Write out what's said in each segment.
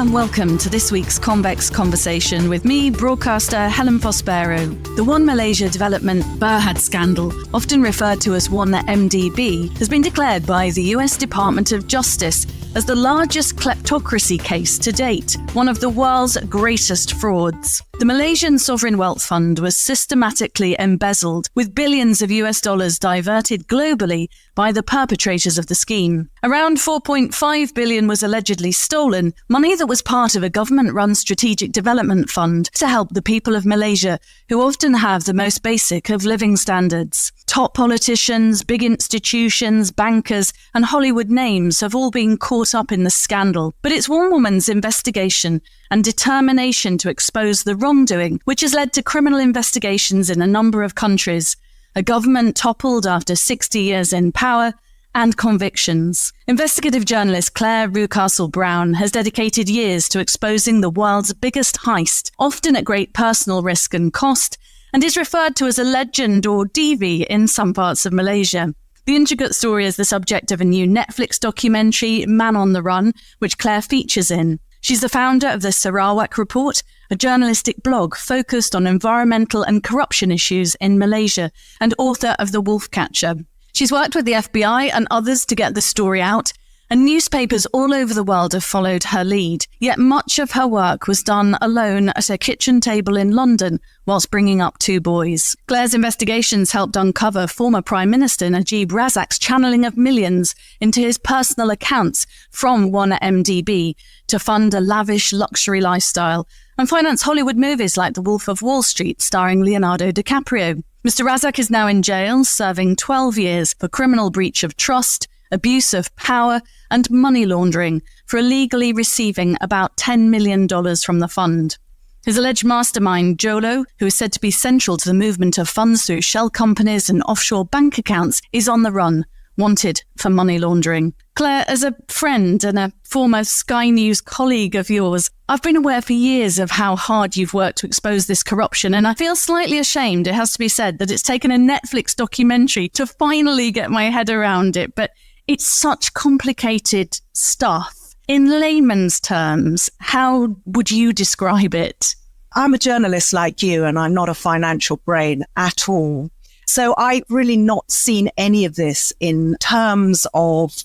and welcome to this week's Convex Conversation with me, broadcaster Helen Prospero. The One Malaysia Development Berhad scandal, often referred to as One MDB, has been declared by the US Department of Justice as the largest kleptocracy case to date, one of the world's greatest frauds. The Malaysian Sovereign Wealth Fund was systematically embezzled, with billions of US dollars diverted globally by the perpetrators of the scheme. Around 4.5 billion was allegedly stolen, money that was part of a government-run strategic development fund to help the people of Malaysia, who often have the most basic of living standards. Top politicians, big institutions, bankers, and Hollywood names have all been caught up in the scandal. But it's one woman's investigation and determination to expose the wrongdoing which has led to criminal investigations in a number of countries, a government toppled after 60 years in power, and convictions. Investigative journalist Clare Rewcastle Brown has dedicated years to exposing the world's biggest heist, often at great personal risk and cost, and is referred to as a legend or divi in some parts of Malaysia. The intricate story is the subject of a new Netflix documentary, Man on the Run, which Clare features in. She's the founder of the Sarawak Report, a journalistic blog focused on environmental and corruption issues in Malaysia, and author of The Wolfcatcher. She's worked with the FBI and others to get the story out, and newspapers all over the world have followed her lead. Yet much of her work was done alone at her kitchen table in London whilst bringing up two boys. Clare's investigations helped uncover former Prime Minister Najib Razak's channeling of millions into his personal accounts from One MDB to fund a lavish luxury lifestyle and finance Hollywood movies like The Wolf of Wall Street starring Leonardo DiCaprio. Mr. Razak is now in jail, serving 12 years for criminal breach of trust, abuse of power, and money laundering for illegally receiving about $10 million from the fund. His alleged mastermind, Jho Low, who is said to be central to the movement of funds through shell companies and offshore bank accounts, is on the run, wanted for money laundering. Clare, as a friend and a former Sky News colleague of yours, I've been aware for years of how hard you've worked to expose this corruption, and I feel slightly ashamed, it has to be said, that it's taken a Netflix documentary to finally get my head around it, but it's such complicated stuff. In layman's terms, how would you describe it? I'm a journalist like you, and I'm not a financial brain at all. So I've really not seen any of this in terms of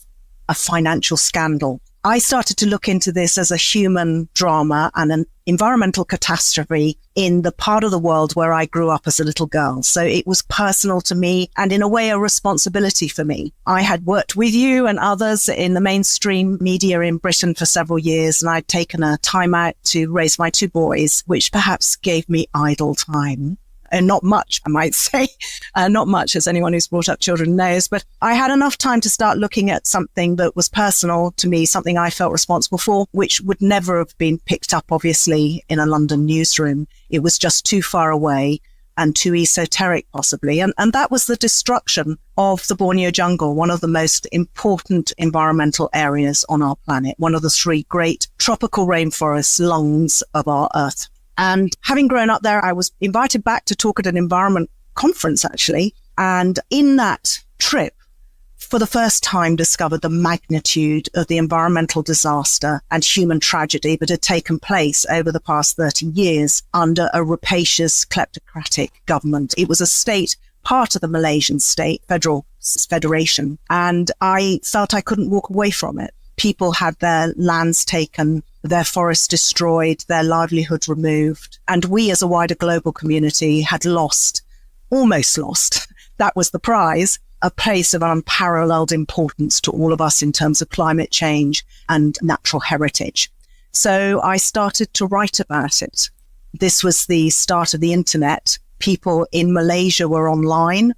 a financial scandal. I started to look into this as a human drama and an environmental catastrophe in the part of the world where I grew up as a little girl. So it was personal to me and in a way a responsibility for me. I had worked with you and others in the mainstream media in Britain for several years, and I'd taken a time out to raise my two boys, which perhaps gave me idle time. And not much, I might say. Not much, as anyone who's brought up children knows. But I had enough time to start looking at something that was personal to me, something I felt responsible for, which would never have been picked up, obviously, in a London newsroom. It was just too far away and too esoteric, possibly. And that was the destruction of the Borneo jungle, one of the most important environmental areas on our planet, one of the three great tropical rainforest lungs of our Earth. And having grown up there, I was invited back to talk at an environment conference, actually. And in that trip, for the first time, discovered the magnitude of the environmental disaster and human tragedy that had taken place over the past 30 years under a rapacious, kleptocratic government. It was a state, part of the Malaysian state, federal federation. And I felt I couldn't walk away from it. People had their lands taken, their forests destroyed, their livelihood removed. And we as a wider global community had almost lost, that was the prize, a place of unparalleled importance to all of us in terms of climate change and natural heritage. So I started to write about it. This was the start of the internet. People in Malaysia were online.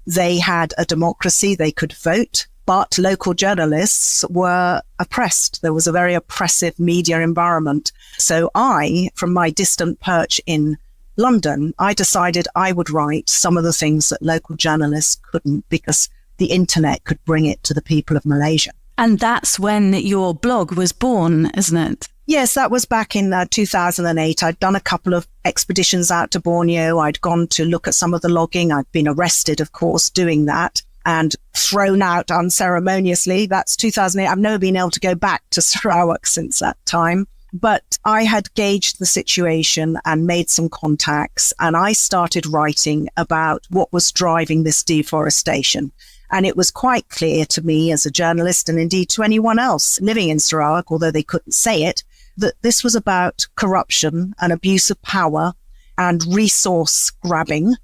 They had a democracy, they could vote. But local journalists were oppressed. There was a very oppressive media environment. So I, from my distant perch in London, I decided I would write some of the things that local journalists couldn't, because the internet could bring it to the people of Malaysia. And that's when your blog was born, isn't it? Yes, that was back in 2008. I'd done a couple of expeditions out to Borneo. I'd gone to look at some of the logging. I'd been arrested, of course, doing that, and thrown out unceremoniously. That's 2008. I've never been able to go back to Sarawak since that time. But I had gauged the situation and made some contacts, and I started writing about what was driving this deforestation. And it was quite clear to me as a journalist, and indeed to anyone else living in Sarawak, although they couldn't say it, that this was about corruption and abuse of power and resource grabbing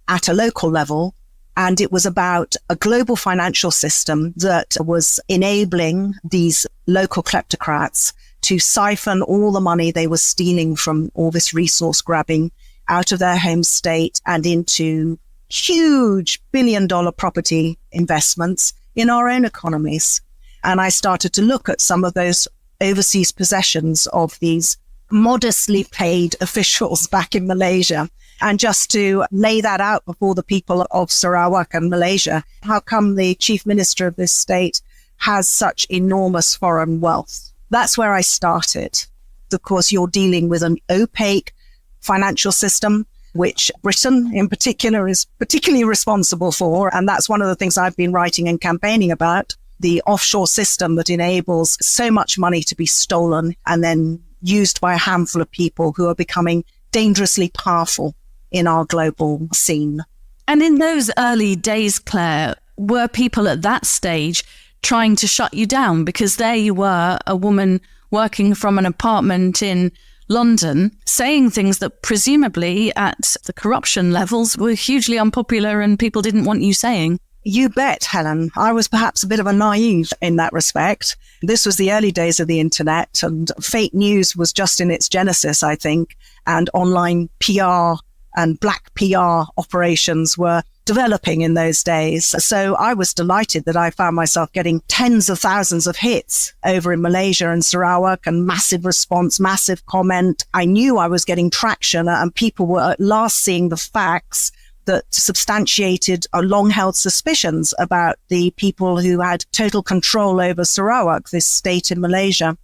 at a local level. And it was about a global financial system that was enabling these local kleptocrats to siphon all the money they were stealing from all this resource grabbing out of their home state and into huge billion-dollar property investments in our own economies. And I started to look at some of those overseas possessions of these modestly paid officials back in Malaysia. And just to lay that out before the people of Sarawak and Malaysia, how come the chief minister of this state has such enormous foreign wealth? That's where I started. Of course, you're dealing with an opaque financial system, which Britain in particular is particularly responsible for. And that's one of the things I've been writing and campaigning about, the offshore system that enables so much money to be stolen and then used by a handful of people who are becoming dangerously powerful in our global scene. And in those early days, Claire, were people at that stage trying to shut you down? Because there you were, a woman working from an apartment in London, saying things that presumably at the corruption levels were hugely unpopular and people didn't want you saying. You bet, Helen. I was perhaps a bit of a naive in that respect. This was the early days of the internet, and fake news was just in its genesis, I think, and online PR and black PR operations were developing in those days. So I was delighted that I found myself getting tens of thousands of hits over in Malaysia and Sarawak, and massive response, massive comment. I knew I was getting traction, and people were at last seeing the facts that substantiated long-held suspicions about the people who had total control over Sarawak, this state in Malaysia.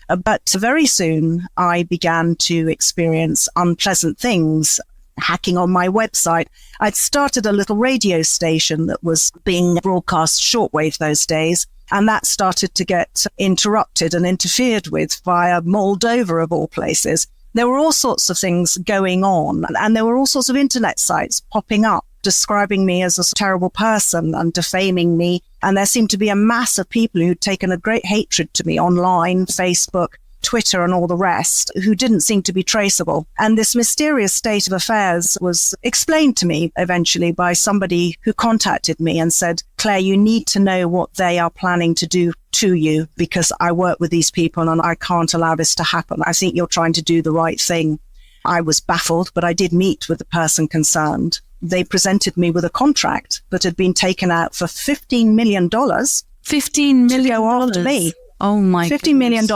But very soon I began to experience unpleasant things, hacking on my website. I'd started a little radio station that was being broadcast shortwave those days, and that started to get interrupted and interfered with via Moldova, of all places. There were all sorts of things going on, and there were all sorts of internet sites popping up, describing me as a terrible person and defaming me. And there seemed to be a mass of people who'd taken a great hatred to me online, Facebook, Twitter, and all the rest, who didn't seem to be traceable. And this mysterious state of affairs was explained to me eventually by somebody who contacted me and said, Claire, you need to know what they are planning to do to you, because I work with these people and I can't allow this to happen. I think you're trying to do the right thing. I was baffled, but I did meet with the person concerned. They presented me with a contract that had been taken out for $15 million. $15 million? To go after me. Oh my $15 million.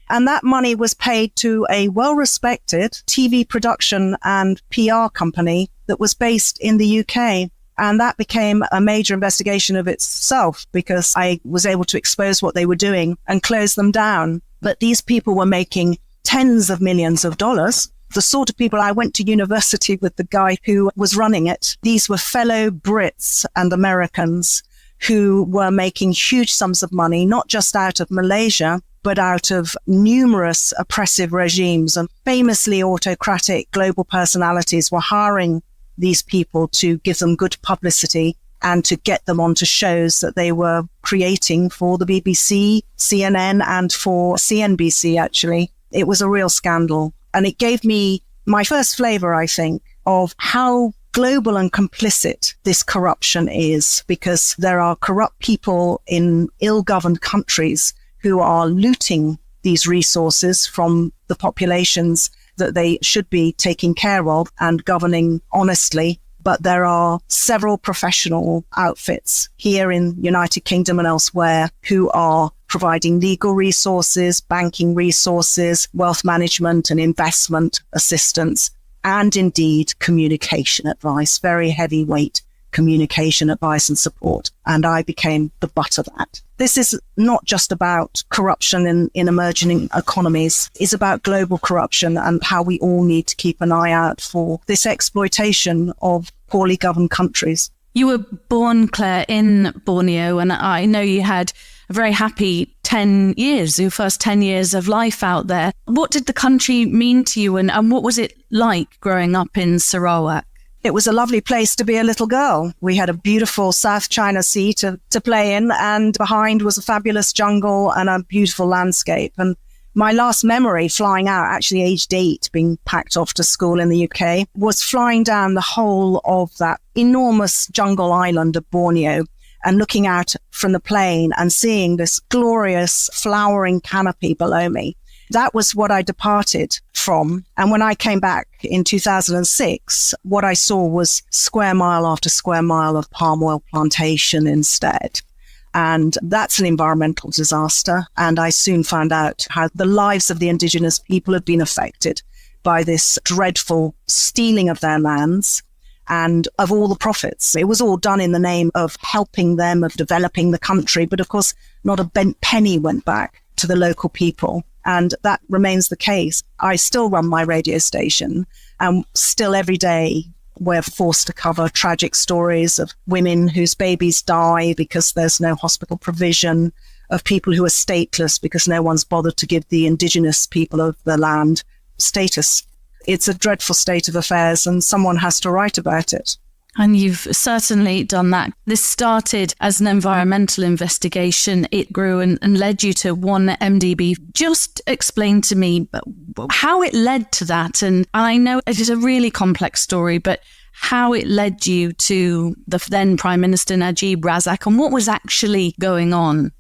And that money was paid to a well-respected TV production and PR company that was based in the UK. And that became a major investigation of itself, because I was able to expose what they were doing and close them down. But these people were making tens of millions of dollars. The sort of people, I went to university with the guy who was running it. These were fellow Brits and Americans who were making huge sums of money, not just out of Malaysia, but out of numerous oppressive regimes. And famously autocratic global personalities were hiring these people to give them good publicity and to get them onto shows that they were creating for the BBC, CNN, and for CNBC, actually. It was a real scandal. And it gave me my first flavor, I think, of how global and complicit this corruption is, because there are corrupt people in ill-governed countries who are looting these resources from the populations that they should be taking care of and governing honestly. But there are several professional outfits here in United Kingdom and elsewhere who are providing legal resources, banking resources, wealth management and investment assistance, and indeed communication advice, very heavyweight communication advice and support. And I became the butt of that. This is not just about corruption in emerging economies. It's about global corruption and how we all need to keep an eye out for this exploitation of poorly governed countries. You were born, Claire, in Borneo, and I know you had a very happy 10 years, your first 10 years of life out there. What did the country mean to you, and what was it like growing up in Sarawak? It was a lovely place to be a little girl. We had a beautiful South China Sea to play in, and behind was a fabulous jungle and a beautiful landscape. And my last memory flying out, actually aged 8, being packed off to school in the UK, was flying down the whole of that enormous jungle island of Borneo and looking out from the plane and seeing this glorious flowering canopy below me. That was what I departed from. And when I came back in 2006, what I saw was square mile after square mile of palm oil plantation instead. And that's an environmental disaster. And I soon found out how the lives of the indigenous people had been affected by this dreadful stealing of their lands and of all the profits. It was all done in the name of helping them, of developing the country. But of course, not a bent penny went back to the local people. And that remains the case. I still run my radio station, and still every day we're forced to cover tragic stories of women whose babies die because there's no hospital provision, of people who are stateless because no one's bothered to give the indigenous people of the land status. It's a dreadful state of affairs, and someone has to write about it. And you've certainly done that. This started as an environmental investigation. It grew and led you to 1MDB. Just explain to me how it led to that. And I know it is a really complex story, but how it led you to the then Prime Minister Najib Razak and what was actually going on.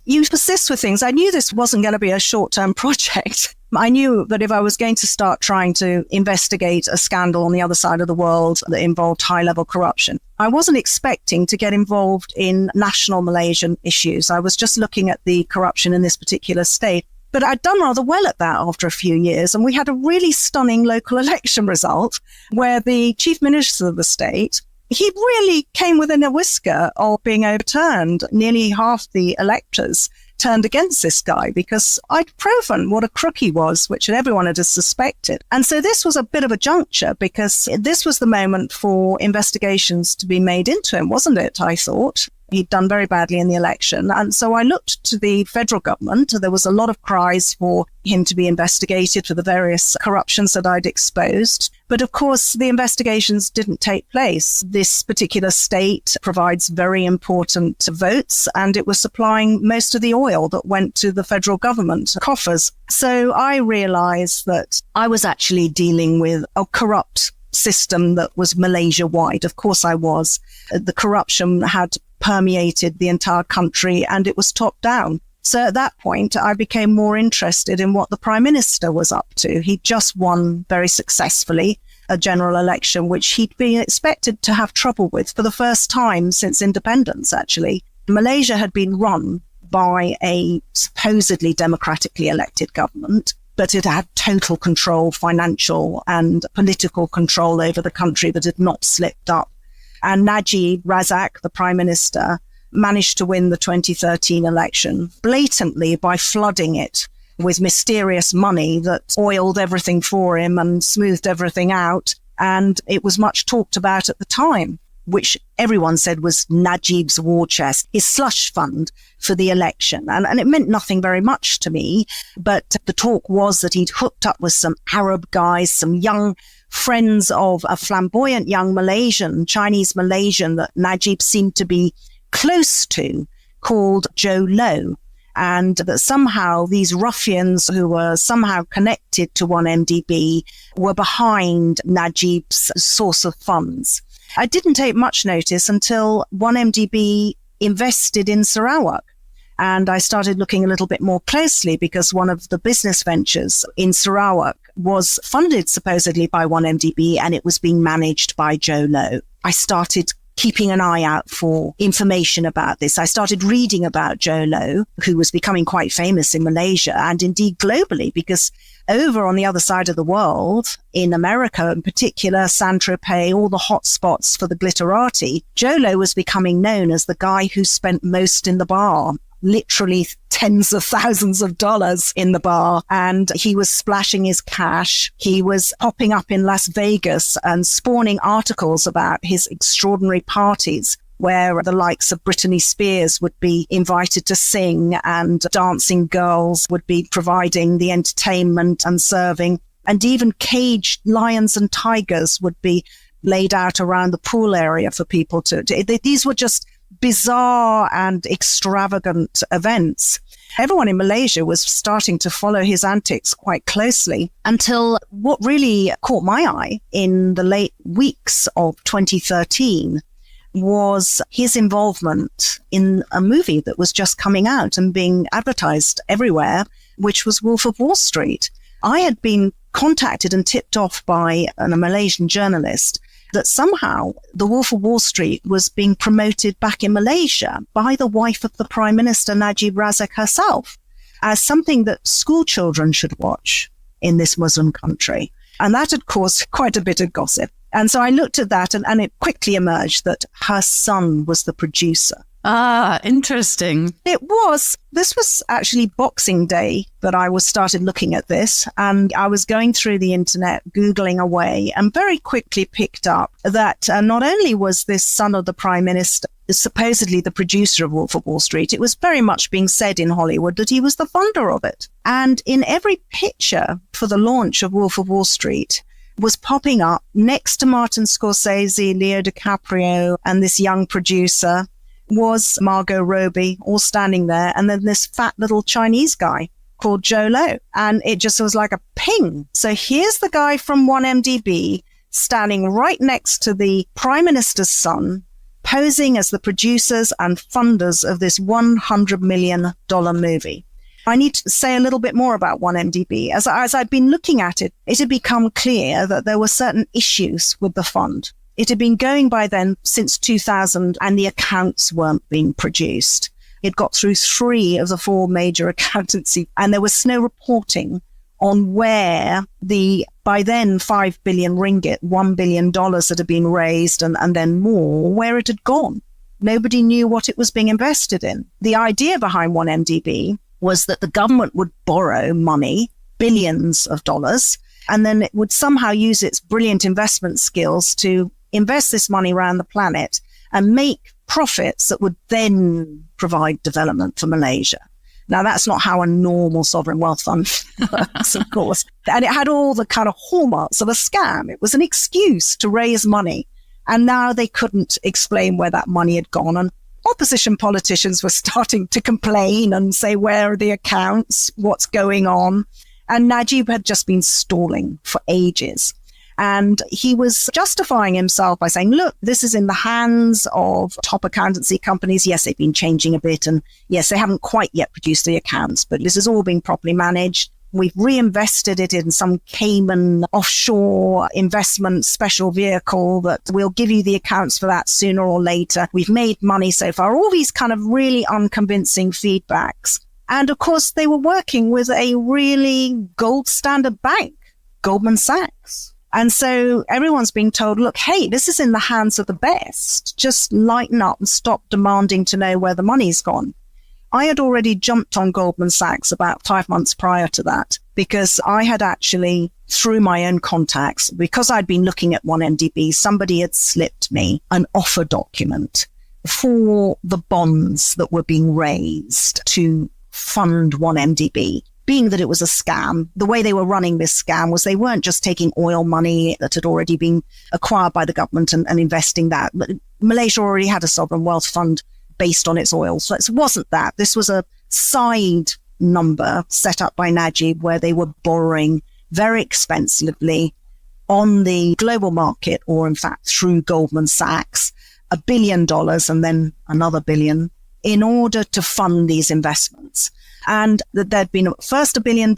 You persist with things. I knew this wasn't going to be a short-term project. I knew that if I was going to start trying to investigate a scandal on the other side of the world that involved high-level corruption, I wasn't expecting to get involved in national Malaysian issues. I was just looking at the corruption in this particular state. But I'd done rather well at that after a few years, and we had a really stunning local election result where the chief minister of the state, he really came within a whisker of being overturned. Nearly half the electors turned against this guy because I'd proven what a crook he was, which everyone had suspected. And so this was a bit of a juncture because this was the moment for investigations to be made into him, wasn't it? I thought. He'd done very badly in the election. And so I looked to the federal government. There was a lot of cries for him to be investigated for the various corruptions that I'd exposed. But of course, the investigations didn't take place. This particular state provides very important votes, and it was supplying most of the oil that went to the federal government coffers. So I realized that I was actually dealing with a corrupt system that was Malaysia-wide. Of course I was. The corruption had permeated the entire country and it was top down. So at that point, I became more interested in what the Prime Minister was up to. He'd just won very successfully a general election, which he'd been expected to have trouble with for the first time since independence, actually. Malaysia had been run by a supposedly democratically elected government, but it had total control, financial and political control over the country that had not slipped up. And Najib Razak, the Prime Minister, managed to win the 2013 election blatantly by flooding it with mysterious money that oiled everything for him and smoothed everything out. And it was much talked about at the time, which everyone said was Najib's war chest, his slush fund for the election. And it meant nothing very much to me. But the talk was that he'd hooked up with some Arab guys, some young friends of a flamboyant young Malaysian, Chinese Malaysian that Najib seemed to be close to, called Jho Low. And that somehow these ruffians who were somehow connected to 1MDB were behind Najib's source of funds. I didn't take much notice until 1MDB invested in Sarawak. And I started looking a little bit more closely because one of the business ventures in Sarawak was funded supposedly by 1MDB and it was being managed by Jho Low. I started keeping an eye out for information about this. I started reading about Jho Low, who was becoming quite famous in Malaysia and indeed globally, because over on the other side of the world, in America in particular, Saint-Tropez, all the hot spots for the glitterati, Jho Low was becoming known as the guy who spent most in the bar. Literally tens of thousands of dollars in the bar, and he was splashing his cash. He was popping up in Las Vegas and spawning articles about his extraordinary parties. where the likes of Britney Spears would be invited to sing and dancing girls would be providing the entertainment and serving. And even caged lions and tigers would be laid out around the pool area for people these were just bizarre and extravagant events. Everyone in Malaysia was starting to follow his antics quite closely until what really caught my eye in the late weeks of 2013 was his involvement in a movie that was just coming out and being advertised everywhere, which was Wolf of Wall Street. I had been contacted and tipped off by a Malaysian journalist that somehow the Wolf of Wall Street was being promoted back in Malaysia by the wife of the Prime Minister, Najib Razak herself, as something that school children should watch in this Muslim country. And that had caused quite a bit of gossip. And so I looked at that and it quickly emerged that her son was the producer. Ah, interesting. This was actually Boxing Day that I started looking at this, and I was going through the internet, Googling away, and very quickly picked up that not only was this son of the Prime Minister supposedly the producer of Wolf of Wall Street, it was very much being said in Hollywood that he was the funder of it. And in every picture for the launch of Wolf of Wall Street was popping up next to Martin Scorsese, Leo DiCaprio, and this young producer was Margot Robbie, all standing there, and then this fat little Chinese guy called Jho Low. And it just was like a ping. So here's the guy from 1MDB standing right next to the Prime Minister's son, posing as the producers and funders of this $100 million movie. I need to say a little bit more about 1MDB. As I'd been looking at it, it had become clear that there were certain issues with the fund. It had been going by then since 2000 and the accounts weren't being produced. It got through 3 of the 4 major accountancy and there was no reporting on where the, by then, 5 billion ringgit, $1 billion that had been raised and then more, where it had gone. Nobody knew what it was being invested in. The idea behind 1MDB was that the government would borrow money, billions of dollars, and then it would somehow use its brilliant investment skills to invest this money around the planet and make profits that would then provide development for Malaysia. Now, that's not how a normal sovereign wealth fund works, of course. And it had all the kind of hallmarks of a scam. It was an excuse to raise money. And now they couldn't explain where that money had gone. And opposition politicians were starting to complain and say, where are the accounts? What's going on? And Najib had just been stalling for ages. And he was justifying himself by saying, look, this is in the hands of top accountancy companies. Yes, they've been changing a bit. And yes, they haven't quite yet produced the accounts, but this is all being properly managed. We've reinvested it in some Cayman offshore investment special vehicle that we'll give you the accounts for that sooner or later. We've made money so far. All these kind of really unconvincing feedbacks. And of course, they were working with a really gold standard bank, Goldman Sachs. And so everyone's being told, look, hey, this is in the hands of the best. Just lighten up and stop demanding to know where the money's gone. I had already jumped on Goldman Sachs about 5 months prior to that because I had actually, through my own contacts, because I'd been looking at 1MDB, somebody had slipped me an offer document for the bonds that were being raised to fund 1MDB. Being that it was a scam, the way they were running this scam was they weren't just taking oil money that had already been acquired by the government and investing that. But Malaysia already had a sovereign wealth fund based on its oil. So it wasn't that. This was a side number set up by Najib where they were borrowing very expensively on the global market, or in fact through Goldman Sachs, $1 billion and then another billion in order to fund these investments. And that there'd been first $1 billion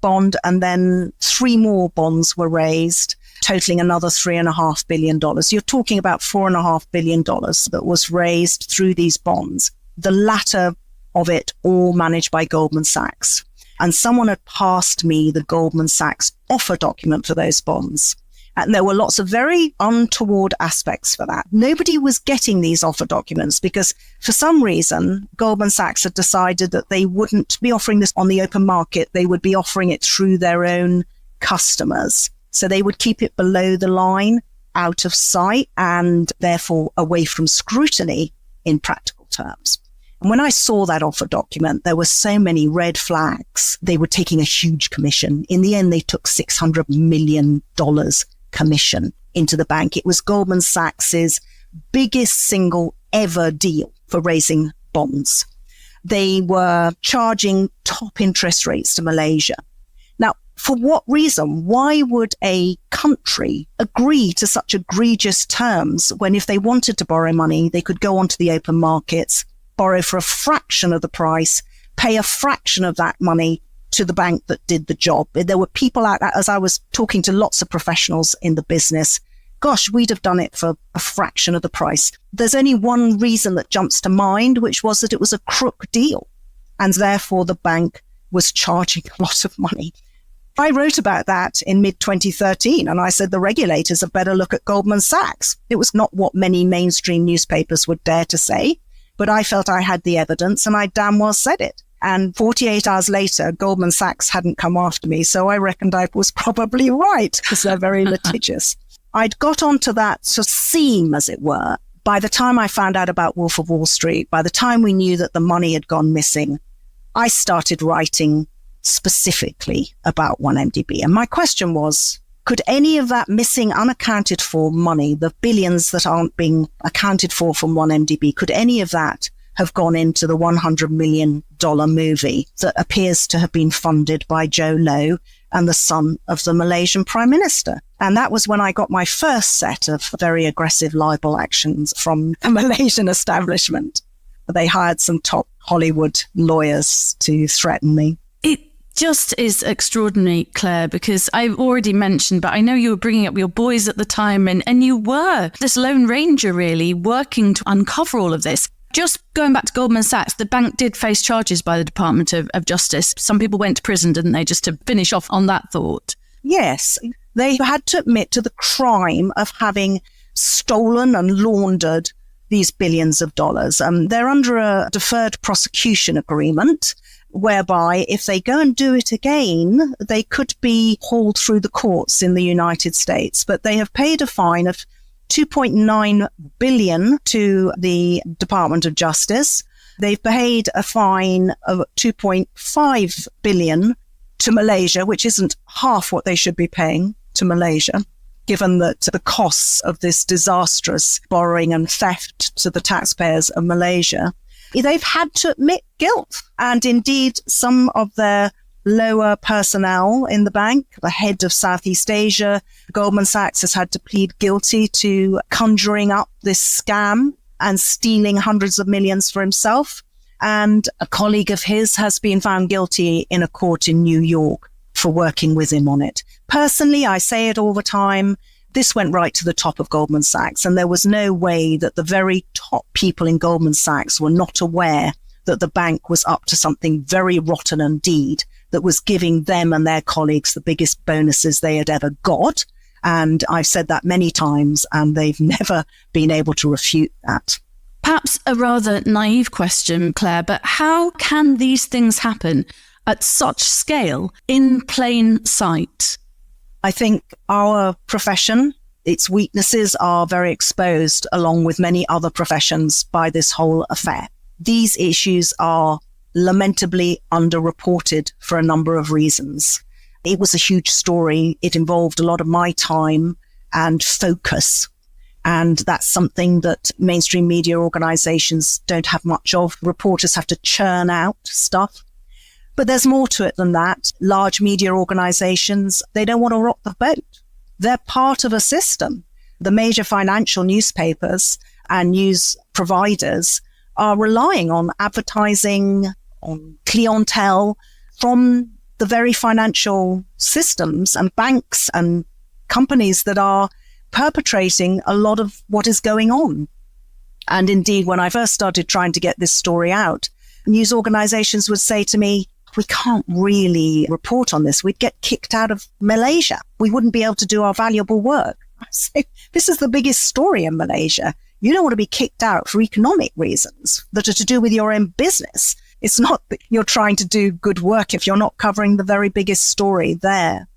bond and then 3 more bonds were raised, totaling another $3.5 billion. You're talking about $4.5 billion that was raised through these bonds, the latter of it all managed by Goldman Sachs. And someone had passed me the Goldman Sachs offer document for those bonds. And there were lots of very untoward aspects for that. Nobody was getting these offer documents because for some reason, Goldman Sachs had decided that they wouldn't be offering this on the open market. They would be offering it through their own customers. So they would keep it below the line. out of sight and therefore away from scrutiny in practical terms. And when I saw that offer document, there were so many red flags. They were taking a huge commission. In the end, they took $600 million commission into the bank. It was Goldman Sachs's biggest single ever deal for raising bonds. They were charging top interest rates to Malaysia. Now, for what reason? Why would a country agree to such egregious terms when if they wanted to borrow money, they could go onto the open markets, borrow for a fraction of the price, pay a fraction of that money to the bank that did the job? There were people out there, as I was talking to lots of professionals in the business, gosh, we'd have done it for a fraction of the price. There's only one reason that jumps to mind, which was that it was a crook deal. And therefore, the bank was charging a lot of money. I wrote about that in mid-2013, and I said the regulators had better look at Goldman Sachs. It was not what many mainstream newspapers would dare to say, but I felt I had the evidence, and I damn well said it. And 48 hours later, Goldman Sachs hadn't come after me, so I reckoned I was probably right, because they're very litigious. I'd got onto that sort of seam, as it were, by the time I found out about Wolf of Wall Street, by the time we knew that the money had gone missing, I started writing specifically about 1MDB. And my question was, could any of that missing, unaccounted for money, the billions that aren't being accounted for from 1MDB, could any of that have gone into the $100 million movie that appears to have been funded by Jho Low and the son of the Malaysian Prime Minister? And that was when I got my first set of very aggressive libel actions from the Malaysian establishment. They hired some top Hollywood lawyers to threaten me. It just is extraordinary, Claire, because I've already mentioned, but I know you were bringing up your boys at the time, and you were this lone ranger really working to uncover all of this. Just going back to Goldman Sachs, the bank did face charges by the Department of Justice. Some people went to prison, didn't they, just to finish off on that thought? Yes, they had to admit to the crime of having stolen and laundered these billions of dollars. They're under a deferred prosecution agreement, whereby if they go and do it again, they could be hauled through the courts in the United States. But they have paid a fine of $2.9 billion to the Department of Justice. They've paid a fine of $2.5 billion to Malaysia, which isn't half what they should be paying to Malaysia, given that the costs of this disastrous borrowing and theft to the taxpayers of Malaysia. They've had to admit guilt. And indeed, some of their lower personnel in the bank, the head of Southeast Asia, Goldman Sachs, has had to plead guilty to conjuring up this scam and stealing hundreds of millions for himself. And a colleague of his has been found guilty in a court in New York for working with him on it. Personally, I say it all the time, this went right to the top of Goldman Sachs, and there was no way that the very top people in Goldman Sachs were not aware that the bank was up to something very rotten indeed, that was giving them and their colleagues the biggest bonuses they had ever got. And I've said that many times, and they've never been able to refute that. Perhaps a rather naive question, Claire, but how can these things happen at such scale in plain sight? I think our profession, its weaknesses are very exposed, along with many other professions, by this whole affair. These issues are lamentably underreported for a number of reasons. It was a huge story. It involved a lot of my time and focus. And that's something that mainstream media organizations don't have much of. Reporters have to churn out stuff. But there's more to it than that. Large media organizations, they don't want to rock the boat. They're part of a system. The major financial newspapers and news providers are relying on advertising, on clientele from the very financial systems and banks and companies that are perpetrating a lot of what is going on. And indeed, when I first started trying to get this story out, news organizations would say to me, we can't really report on this. We'd get kicked out of Malaysia. We wouldn't be able to do our valuable work. I say, this is the biggest story in Malaysia. You don't want to be kicked out for economic reasons that are to do with your own business. It's not that you're trying to do good work if you're not covering the very biggest story there.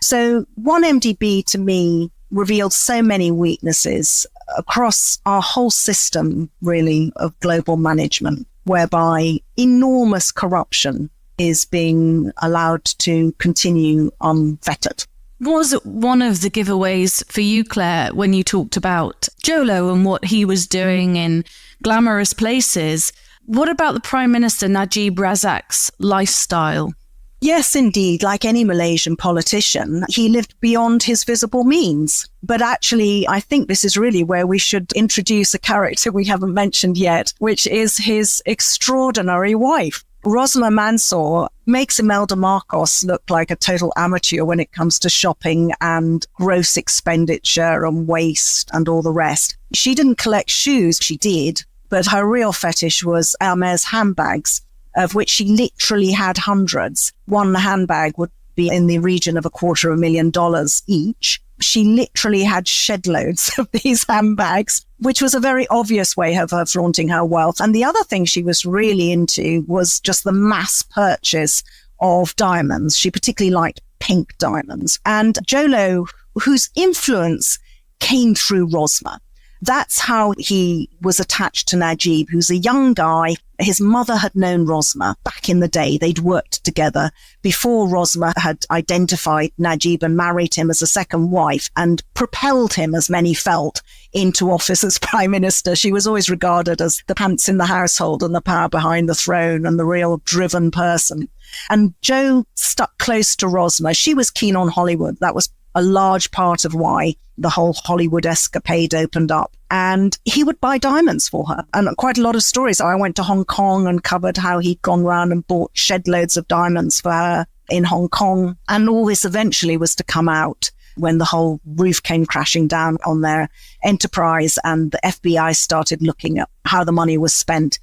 So 1MDB to me revealed so many weaknesses across our whole system, really, of global management, whereby enormous corruption is being allowed to continue unfettered. Was one of the giveaways for you, Claire, when you talked about Jho Low and what he was doing in glamorous places? What about the Prime Minister Najib Razak's lifestyle? Yes, indeed. Like any Malaysian politician, he lived beyond his visible means. But actually, I think this is really where we should introduce a character we haven't mentioned yet, which is his extraordinary wife. Rosma Mansour makes Imelda Marcos look like a total amateur when it comes to shopping and gross expenditure and waste and all the rest. She didn't collect shoes, she did, but her real fetish was Hermes handbags, of which she literally had hundreds. One handbag would be in the region of $250,000 each. She literally had shed loads of these handbags, which was a very obvious way of her flaunting her wealth. And the other thing she was really into was just the mass purchase of diamonds. She particularly liked pink diamonds. And Jho Low, whose influence came through Rosma, that's how he was attached to Najib, who's a young guy. His mother had known Rosma back in the day. They'd worked together before Rosma had identified Najib and married him as a second wife and propelled him, as many felt, into office as Prime Minister. She was always regarded as the pants in the household and the power behind the throne and the real driven person. And Jho stuck close to Rosma. She was keen on Hollywood. That was a large part of why the whole Hollywood escapade opened up. And he would buy diamonds for her. And quite a lot of stories. I went to Hong Kong and covered how he'd gone round and bought shed loads of diamonds for her in Hong Kong. And all this eventually was to come out when the whole roof came crashing down on their enterprise and the FBI started looking at how the money was spent.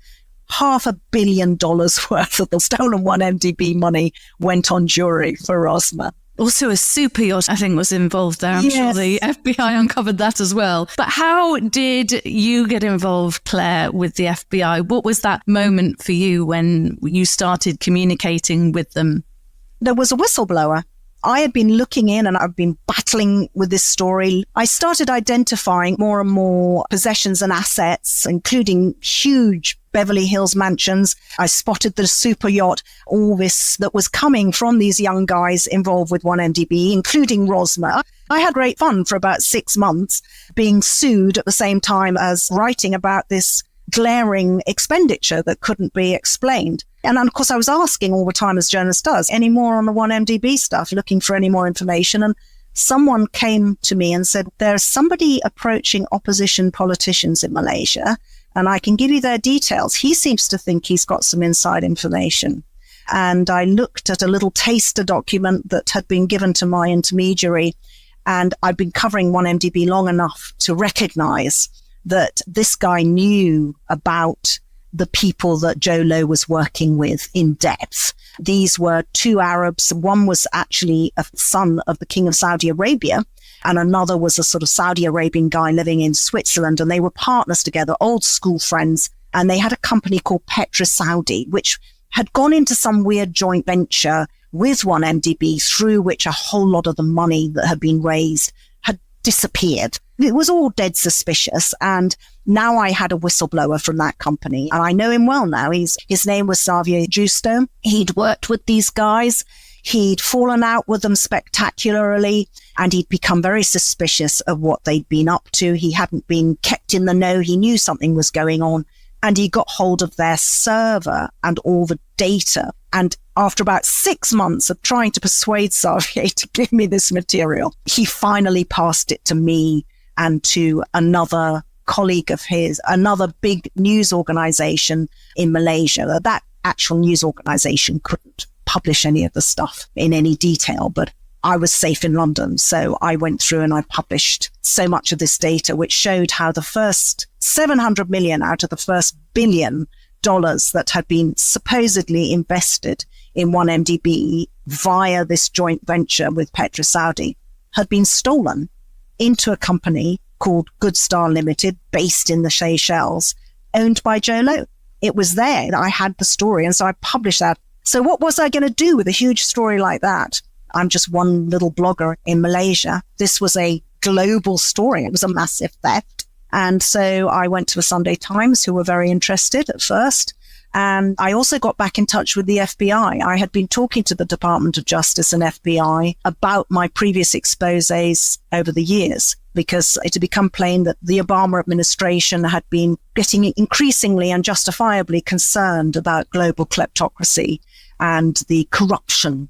$500 million worth of the stolen 1MDB money went on jury for Rosma. Also a super yacht, I think, was involved there. I'm sure the FBI uncovered that as well. But how did you get involved, Claire, with the FBI? What was that moment for you when you started communicating with them? There was a whistleblower. I had been looking in and I've been battling with this story. I started identifying more and more possessions and assets, including huge Beverly Hills mansions. I spotted the super yacht, all this that was coming from these young guys involved with 1MDB, including Rosma. I had great fun for about 6 months, being sued at the same time as writing about this glaring expenditure that couldn't be explained. And of course, I was asking all the time, as journalist does, any more on the 1MDB stuff, looking for any more information. And someone came to me and said, there's somebody approaching opposition politicians in Malaysia, and I can give you their details. He seems to think he's got some inside information. And I looked at a little taster document that had been given to my intermediary, and I'd been covering 1MDB long enough to recognize that this guy knew about the people that Jho Low was working with in depth. These were 2 Arabs. One was actually a son of the King of Saudi Arabia, and another was a sort of Saudi Arabian guy living in Switzerland. And they were partners together, old school friends. And they had a company called Petra Saudi, which had gone into some weird joint venture with 1MDB, through which a whole lot of the money that had been raised had disappeared. It was all dead suspicious. And now I had a whistleblower from that company, and I know him well now. His name was Xavier Justo. He'd worked with these guys. He'd fallen out with them spectacularly, and he'd become very suspicious of what they'd been up to. He hadn't been kept in the know. He knew something was going on, and he got hold of their server and all the data. And after about 6 months of trying to persuade Xavier to give me this material, he finally passed it to me and to another colleague of his, another big news organization in Malaysia. That actual news organization couldn't publish any of the stuff in any detail, but I was safe in London. So I went through and I published so much of this data, which showed how the first 700 million out of the first $1 billion that had been supposedly invested in 1MDB via this joint venture with Petra Saudi had been stolen into a company called Good Star Limited, based in the Seychelles, owned by Jho Low. It was there that I had the story, and so I published that. So what was I going to do with a huge story like that? I'm just one little blogger in Malaysia. This was a global story. It was a massive theft. And so I went to the Sunday Times, who were very interested at first. And I also got back in touch with the FBI. I had been talking to the Department of Justice and FBI about my previous exposés over the years, because it had become plain that the Obama administration had been getting increasingly and justifiably concerned about global kleptocracy and the corruption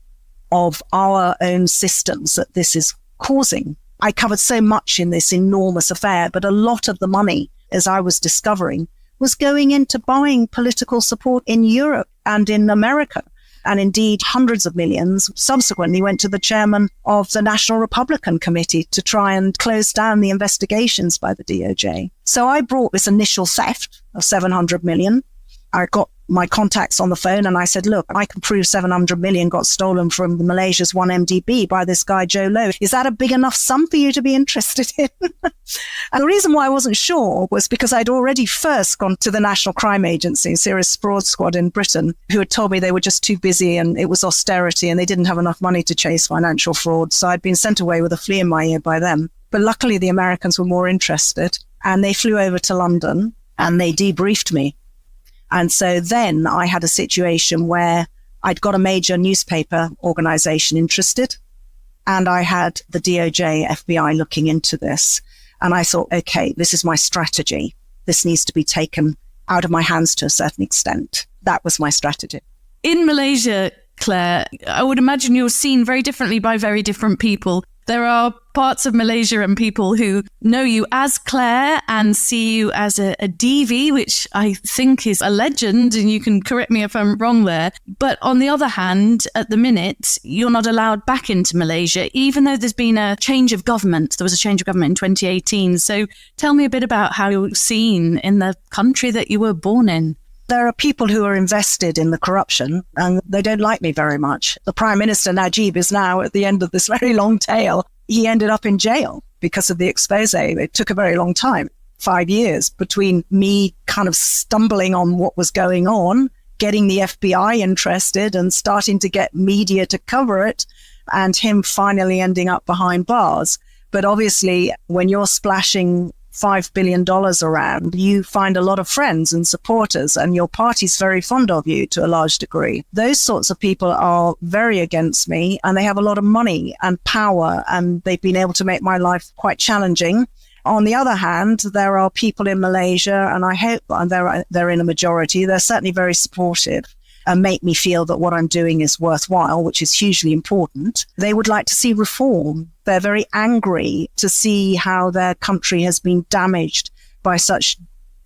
of our own systems that this is causing. I covered so much in this enormous affair, but a lot of the money, as I was discovering, was going into buying political support in Europe and in America. And indeed, hundreds of millions subsequently went to the chairman of the National Republican Committee to try and close down the investigations by the DOJ. So I brought this initial theft of 700 million. I got my contacts on the phone and I said, look, I can prove 700 million got stolen from Malaysia's 1MDB by this guy, Jho Low. Is that a big enough sum for you to be interested in? And the reason why I wasn't sure was because I'd already first gone to the National Crime Agency, Serious Fraud Squad in Britain, who had told me they were just too busy and it was austerity and they didn't have enough money to chase financial fraud. So I'd been sent away with a flea in my ear by them. But luckily the Americans were more interested and they flew over to London and they debriefed me. And so then I had a situation where I'd got a major newspaper organization interested and I had the DOJ, FBI looking into this. And I thought, okay, this is my strategy. This needs to be taken out of my hands to a certain extent. That was my strategy. In Malaysia, Claire, I would imagine you're seen very differently by very different people. There are parts of Malaysia and people who know you as Claire and see you as a DV, which I think is a legend, and you can correct me if I'm wrong there. But on the other hand, at the minute, you're not allowed back into Malaysia, even though there's been a change of government. There was a change of government in 2018. So tell me a bit about how you're seen in the country that you were born in. There are people who are invested in the corruption and they don't like me very much. The Prime Minister, Najib, is now at the end of this very long tail. He ended up in jail because of the expose. It took a very long time, 5 years, between me kind of stumbling on what was going on, getting the FBI interested and starting to get media to cover it, and him finally ending up behind bars. But obviously, when you're splashing $5 billion around, you find a lot of friends and supporters, and your party's very fond of you to a large degree. Those sorts of people are very against me, and they have a lot of money and power, and they've been able to make my life quite challenging. On the other hand, there are people in Malaysia, and I hope they're in a majority. They're certainly very supportive and make me feel that what I'm doing is worthwhile, which is hugely important. They would like to see reform. They're very angry to see how their country has been damaged by such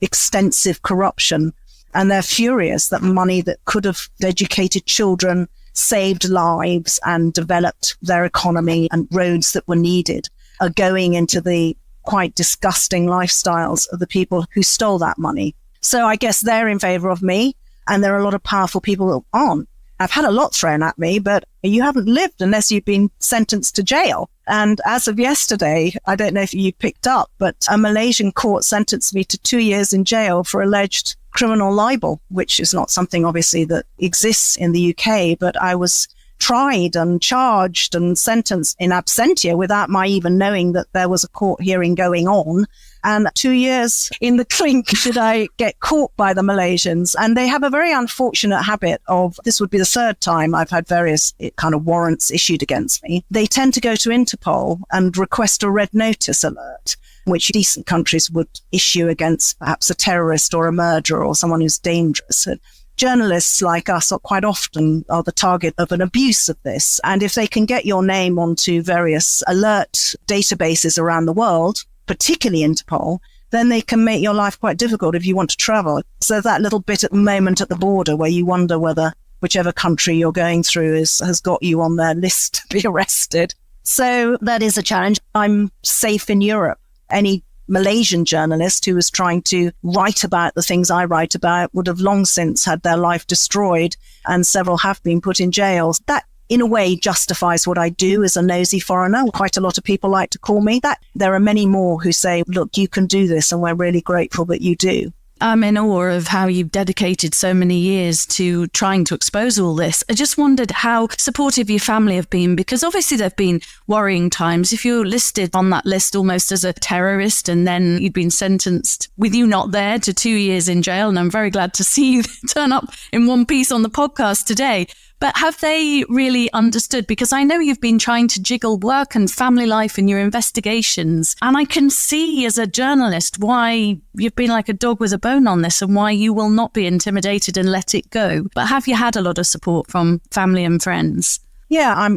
extensive corruption. And they're furious that money that could have educated children, saved lives and developed their economy and roads that were needed are going into the quite disgusting lifestyles of the people who stole that money. So I guess they're in favor of me. And there are a lot of powerful people that aren't. I've had a lot thrown at me, but you haven't lived unless you've been sentenced to jail. And as of yesterday, I don't know if you picked up, but a Malaysian court sentenced me to 2 years in jail for alleged criminal libel, which is not something obviously that exists in the UK, but I was tried and charged and sentenced in absentia without my even knowing that there was a court hearing going on. And 2 years in the clink should I get caught by the Malaysians. And they have a very unfortunate habit of, this would be the third time I've had various kind of warrants issued against me. They tend to go to Interpol and request a red notice alert, which decent countries would issue against perhaps a terrorist or a murderer or someone who's dangerous. Journalists like us are quite often are the target of an abuse of this. And if they can get your name onto various alert databases around the world, particularly Interpol, then they can make your life quite difficult if you want to travel. So that little bit at the moment at the border where you wonder whether whichever country you're going through has got you on their list to be arrested. So that is a challenge. I'm safe in Europe. Any Malaysian journalist who was trying to write about the things I write about would have long since had their life destroyed, and several have been put in jails. That, in a way, justifies what I do as a nosy foreigner. Quite a lot of people like to call me that. There are many more who say, look, you can do this, and we're really grateful that you do. I'm in awe of how you've dedicated so many years to trying to expose all this. I just wondered how supportive your family have been, because obviously there have been worrying times. If you're listed on that list almost as a terrorist and then you'd been sentenced with you not there to 2 years in jail, and I'm very glad to see you turn up in one piece on the podcast today. But have they really understood? Because I know you've been trying to jiggle work and family life in your investigations. And I can see as a journalist why you've been like a dog with a bone on this and why you will not be intimidated and let it go. But have you had a lot of support from family and friends? Yeah,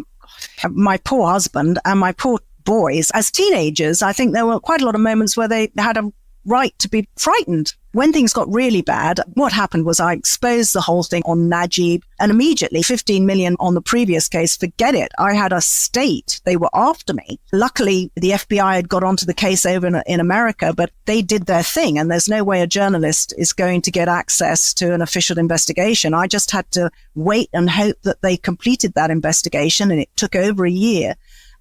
my poor husband and my poor boys. As teenagers, I think there were quite a lot of moments where they had a right to be frightened. When things got really bad, what happened was I exposed the whole thing on Najib, and immediately 15 million on the previous case, forget it. I had a state. They were after me. Luckily, the FBI had got onto the case over in America, but they did their thing, and there's no way a journalist is going to get access to an official investigation. I just had to wait and hope that they completed that investigation, and it took over a year.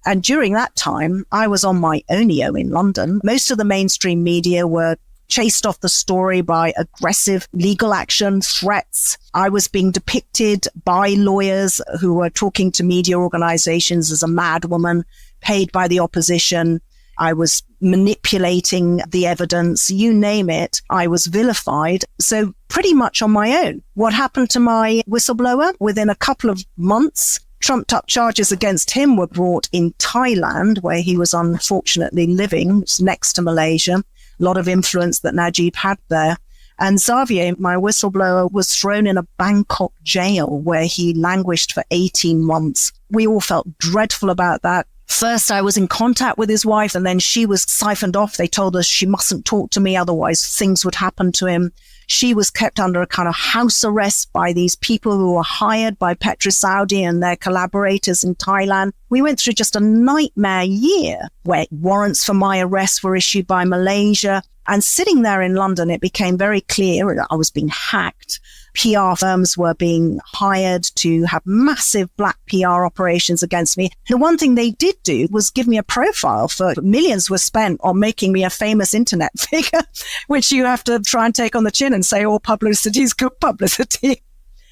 And during that time, I was on my Borneo in London. Most of the mainstream media were chased off the story by aggressive legal action, threats. I was being depicted by lawyers who were talking to media organizations as a madwoman paid by the opposition. I was manipulating the evidence, you name it. I was vilified. So pretty much on my own. What happened to my whistleblower? Within a couple of months, trumped up charges against him were brought in Thailand, where he was unfortunately living next to Malaysia. A lot of influence that Najib had there. And Xavier, my whistleblower, was thrown in a Bangkok jail where he languished for 18 months. We all felt dreadful about that. First, I was in contact with his wife, and then she was siphoned off. They told us she mustn't talk to me, otherwise things would happen to him. She was kept under a kind of house arrest by these people who were hired by PetroSaudi and their collaborators in Thailand. We went through just a nightmare year where warrants for my arrest were issued by Malaysia. And sitting there in London, it became very clear that I was being hacked. PR firms were being hired to have massive black PR operations against me. The one thing they did do was give me a profile. For millions were spent on making me a famous internet figure, which you have to try and take on the chin and say all publicity is good publicity.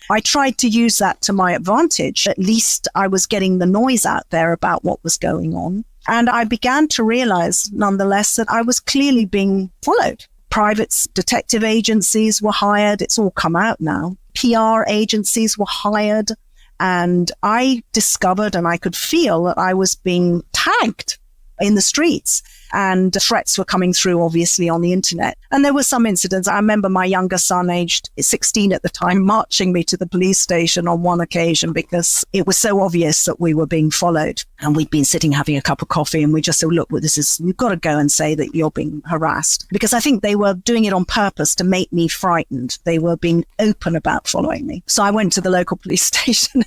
I tried to use that to my advantage. At least I was getting the noise out there about what was going on. And I began to realize, nonetheless, that I was clearly being followed. Private detective agencies were hired. It's all come out now. PR agencies were hired. And I discovered, and I could feel, that I was being tagged in the streets. And threats were coming through, obviously, on the internet. And there were some incidents. I remember my younger son, aged 16 at the time, marching me to the police station on one occasion because it was so obvious that we were being followed. And we'd been sitting having a cup of coffee, and we just said, look, you've got to go and say that you're being harassed. Because I think they were doing it on purpose to make me frightened. They were being open about following me. So I went to the local police station.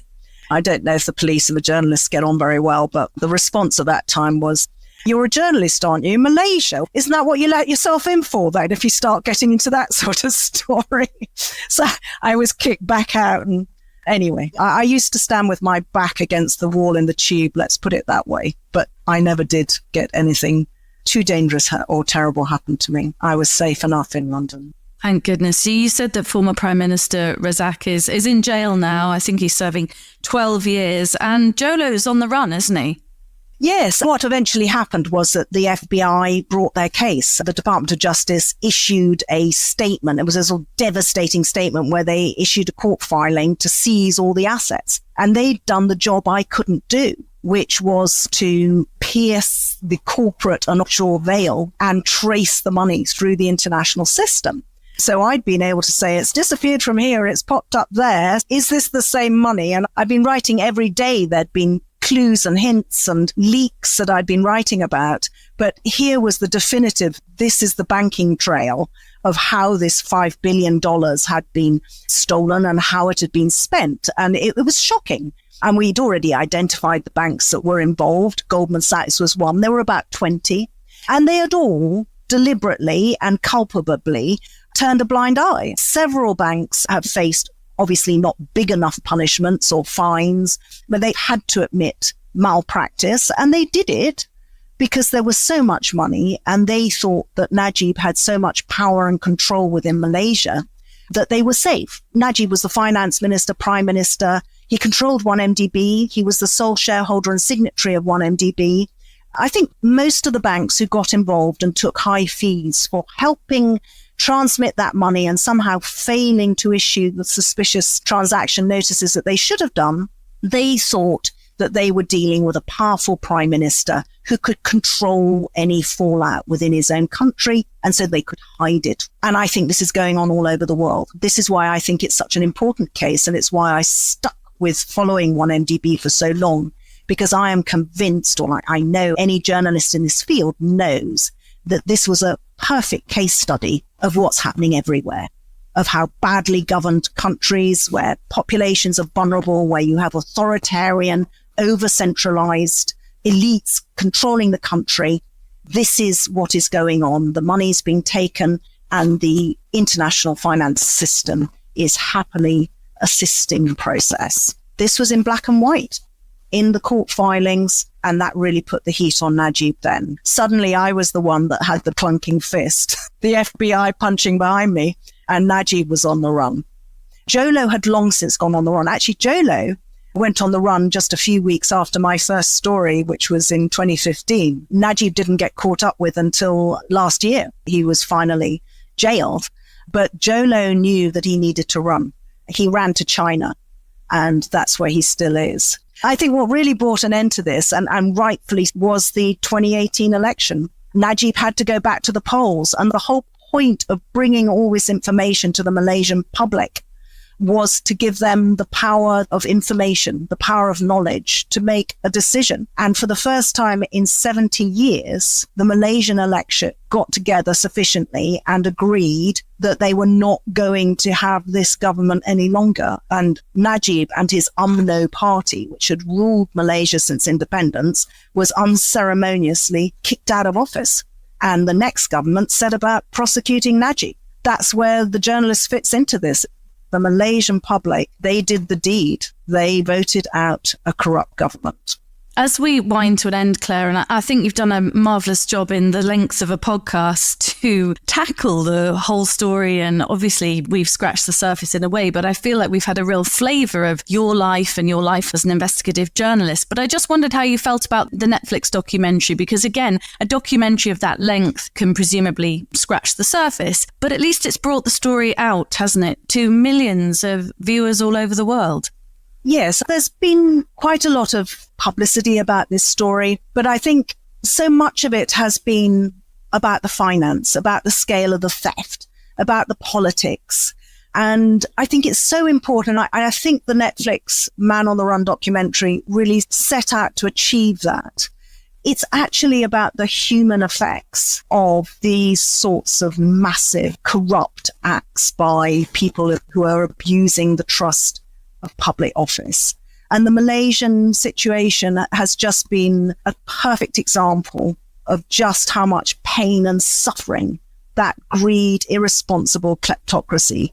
I don't know if the police and the journalists get on very well, but the response at that time was, you're a journalist, aren't you? Malaysia. Isn't that what you let yourself in for, then, if you start getting into that sort of story? So I was kicked back out. And anyway, I used to stand with my back against the wall in the tube, let's put it that way. But I never did get anything too dangerous or terrible happen to me. I was safe enough in London. Thank goodness. You said that former Prime Minister Razak is in jail now. I think he's serving 12 years. And Jho Low's on the run, isn't he? Yes. What eventually happened was that the FBI brought their case. The Department of Justice issued a statement. It was a sort of devastating statement where they issued a court filing to seize all the assets. And they'd done the job I couldn't do, which was to pierce the corporate and offshore veil and trace the money through the international system. So I'd been able to say, it's disappeared from here, it's popped up there. Is this the same money? And I've been writing every day. There'd been clues and hints and leaks that I'd been writing about. But here was the definitive, this is the banking trail of how this $5 billion had been stolen and how it had been spent. And it was shocking. And we'd already identified the banks that were involved. Goldman Sachs was one. There were about 20. And they had all deliberately and culpably turned a blind eye. Several banks have faced obviously not big enough punishments or fines, but they had to admit malpractice, and they did it because there was so much money and they thought that Najib had so much power and control within Malaysia that they were safe. Najib was the finance minister, prime minister. He controlled 1MDB. He was the sole shareholder and signatory of 1MDB. I think most of the banks who got involved and took high fees for helping transmit that money and somehow failing to issue the suspicious transaction notices that they should have done, they thought that they were dealing with a powerful prime minister who could control any fallout within his own country, and so they could hide it. And I think this is going on all over the world. This is why I think it's such an important case, and it's why I stuck with following 1MDB for so long, because I am convinced, or I know any journalist in this field knows, that this was a perfect case study of what's happening everywhere, of how badly governed countries, where populations are vulnerable, where you have authoritarian, over-centralized elites controlling the country. This is what is going on. The money is being taken and the international finance system is happily assisting the process. This was in black and white in the court filings, and that really put the heat on Najib then. Suddenly I was the one that had the clunking fist, the FBI punching behind me, and Najib was on the run. Jho Low had long since gone on the run. Actually, Jho Low went on the run just a few weeks after my first story, which was in 2015. Najib didn't get caught up with until last year. He was finally jailed. But Jho Low knew that he needed to run. He ran to China, and that's where he still is. I think what really brought an end to this, and rightfully, was the 2018 election. Najib had to go back to the polls, and the whole point of bringing all this information to the Malaysian public was to give them the power of information, the power of knowledge to make a decision. And for the first time in 70 years, the Malaysian electorate got together sufficiently and agreed that they were not going to have this government any longer. And Najib and his UMNO party, which had ruled Malaysia since independence, was unceremoniously kicked out of office. And the next government set about prosecuting Najib. That's where the journalist fits into this. The Malaysian public, they did the deed. They voted out a corrupt government. As we wind to an end, Claire, and I think you've done a marvellous job in the length of a podcast to tackle the whole story. And obviously we've scratched the surface in a way, but I feel like we've had a real flavour of your life and your life as an investigative journalist. But I just wondered how you felt about the Netflix documentary, because again, a documentary of that length can presumably scratch the surface, but at least it's brought the story out, hasn't it, to millions of viewers all over the world. Yes, there's been quite a lot of publicity about this story, but I think so much of it has been about the finance, about the scale of the theft, about the politics. And I think it's so important. I think the Netflix Man on the Run documentary really set out to achieve that. It's actually about the human effects of these sorts of massive corrupt acts by people who are abusing the trust of public office. And the Malaysian situation has just been a perfect example of just how much pain and suffering that greed, irresponsible kleptocracy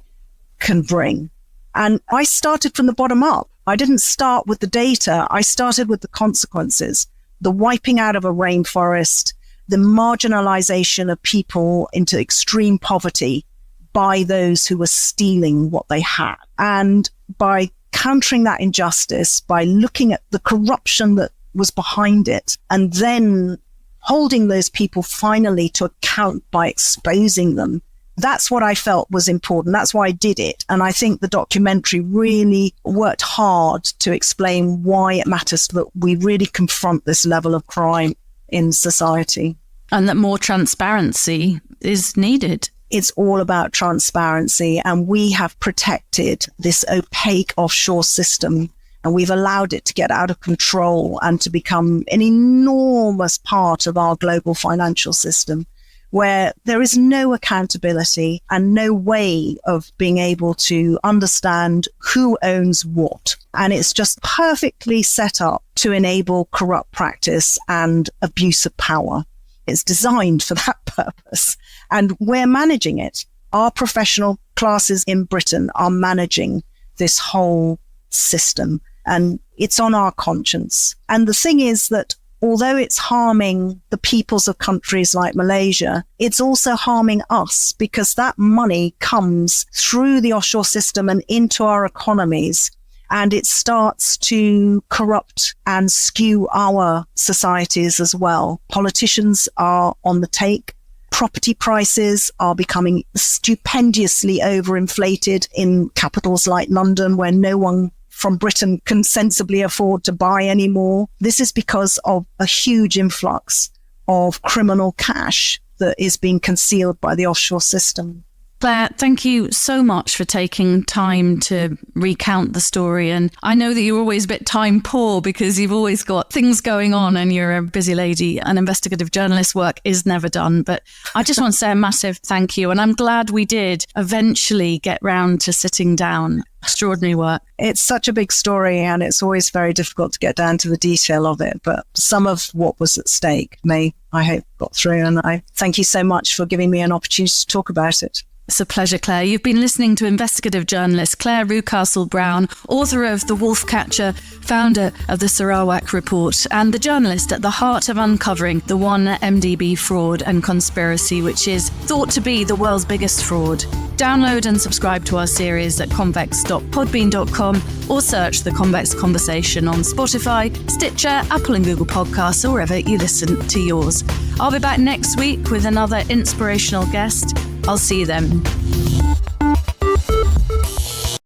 can bring. And I started from the bottom up. I didn't start with the data. I started with the consequences, the wiping out of a rainforest, the marginalization of people into extreme poverty by those who were stealing what they had. And by countering that injustice, by looking at the corruption that was behind it, and then holding those people finally to account by exposing them. That's what I felt was important. That's why I did it. And I think the documentary really worked hard to explain why it matters that we really confront this level of crime in society. And that more transparency is needed. It's all about transparency, and we have protected this opaque offshore system, and we've allowed it to get out of control and to become an enormous part of our global financial system, where there is no accountability and no way of being able to understand who owns what. And it's just perfectly set up to enable corrupt practice and abuse of power. It's designed for that purpose. And we're managing it. Our professional classes in Britain are managing this whole system, and it's on our conscience. And the thing is that although it's harming the peoples of countries like Malaysia, it's also harming us because that money comes through the offshore system and into our economies. And it starts to corrupt and skew our societies as well. Politicians are on the take. Property prices are becoming stupendiously overinflated in capitals like London, where no one from Britain can sensibly afford to buy anymore. This is because of a huge influx of criminal cash that is being concealed by the offshore system. Claire, thank you so much for taking time to recount the story. And I know that you're always a bit time poor because you've always got things going on and you're a busy lady, and investigative journalist work is never done. But I just want to say a massive thank you. And I'm glad we did eventually get round to sitting down. Extraordinary work. It's such a big story and it's always very difficult to get down to the detail of it. But some of what was at stake I hope got through. And I thank you so much for giving me an opportunity to talk about it. It's a pleasure, Claire. You've been listening to investigative journalist Clare Rewcastle Brown, author of The Wolfcatcher, founder of the Sarawak Report, and the journalist at the heart of uncovering the 1MDB fraud and conspiracy, which is thought to be the world's biggest fraud. Download and subscribe to our series at convex.podbean.com or search The Convex Conversation on Spotify, Stitcher, Apple and Google Podcasts, or wherever you listen to yours. I'll be back next week with another inspirational guest. I'll see you then.